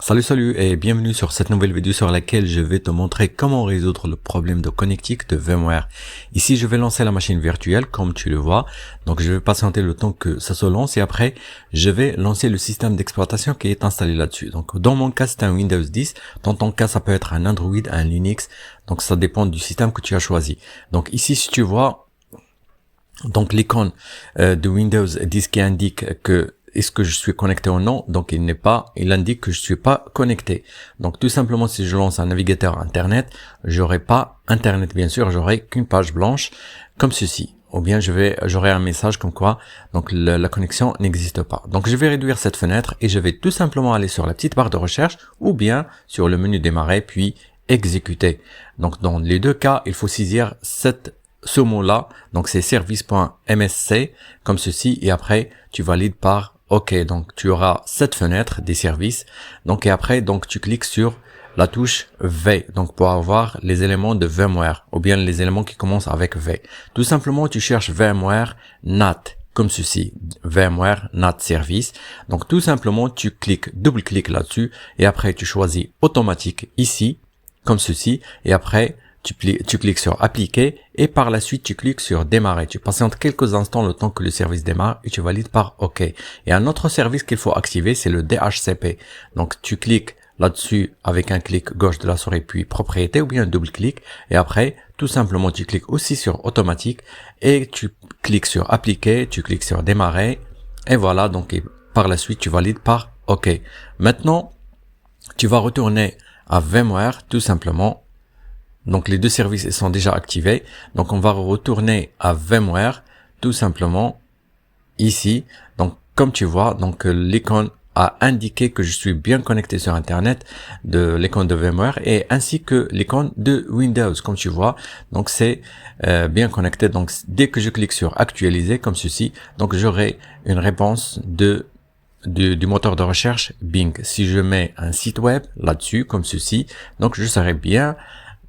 Salut et bienvenue sur cette nouvelle vidéo sur laquelle je vais te montrer comment résoudre le problème de connectique de VMware. Ici, je vais lancer la machine virtuelle comme tu le vois. Donc, je vais patienter le temps que ça se lance et après, je vais lancer le système d'exploitation qui est installé là-dessus. Donc, dans mon cas, c'est un Windows 10. Dans ton cas, ça peut être un Android, un Linux. Donc, ça dépend du système que tu as choisi. Donc, ici, si tu vois, donc l'icône de Windows 10 qui indique que est-ce que je suis connecté ou non, donc il indique que je suis pas connecté. Donc tout simplement, si je lance un navigateur internet, j'aurai pas internet bien sûr, j'aurai qu'une page blanche comme ceci. Ou bien j'aurai un message comme quoi donc la connexion n'existe pas. Donc je vais réduire cette fenêtre et je vais tout simplement aller sur la petite barre de recherche ou bien sur le menu démarrer puis exécuter. Donc dans les deux cas, il faut saisir ce mot-là, donc c'est service.msc comme ceci et après tu valides par OK. Donc tu auras cette fenêtre des services. Donc et après donc tu cliques sur la touche V donc pour avoir les éléments de VMware ou bien les éléments qui commencent avec V. Tout simplement tu cherches VMware NAT comme ceci, VMware NAT service. Donc tout simplement tu double-cliques là-dessus et après tu choisis automatique ici comme ceci et après tu cliques sur appliquer et par la suite tu cliques sur démarrer. Tu patientes quelques instants le temps que le service démarre et tu valides par OK. Et un autre service qu'il faut activer, c'est le DHCP. Donc tu cliques là-dessus avec un clic gauche de la souris puis propriété ou bien un double clic et après tout simplement tu cliques aussi sur automatique et tu cliques sur appliquer, tu cliques sur démarrer et voilà donc et par la suite tu valides par OK. Maintenant tu vas retourner à VMware tout simplement. Donc les deux services sont déjà activés. Donc on va retourner à VMware tout simplement ici. Donc comme tu vois, donc l'icône a indiqué que je suis bien connecté sur internet de l'icône de VMware et ainsi que l'icône de Windows comme tu vois. Donc c'est bien connecté. Donc dès que je clique sur actualiser comme ceci, donc j'aurai une réponse du moteur de recherche Bing. Si je mets un site web là-dessus comme ceci, donc je serai bien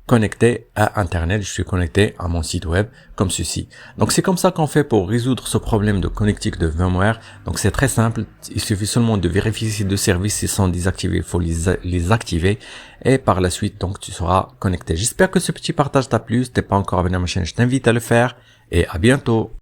connecté à internet, je suis connecté à mon site web comme ceci. Donc c'est comme ça qu'on fait pour résoudre ce problème de connectique de VMware. Donc c'est très simple, il suffit seulement de vérifier si deux services sont désactivés, il faut les activer et par la suite donc tu seras connecté. J'espère que ce petit partage t'a plu, si t'es pas encore abonné à ma chaîne, je t'invite à le faire et à bientôt.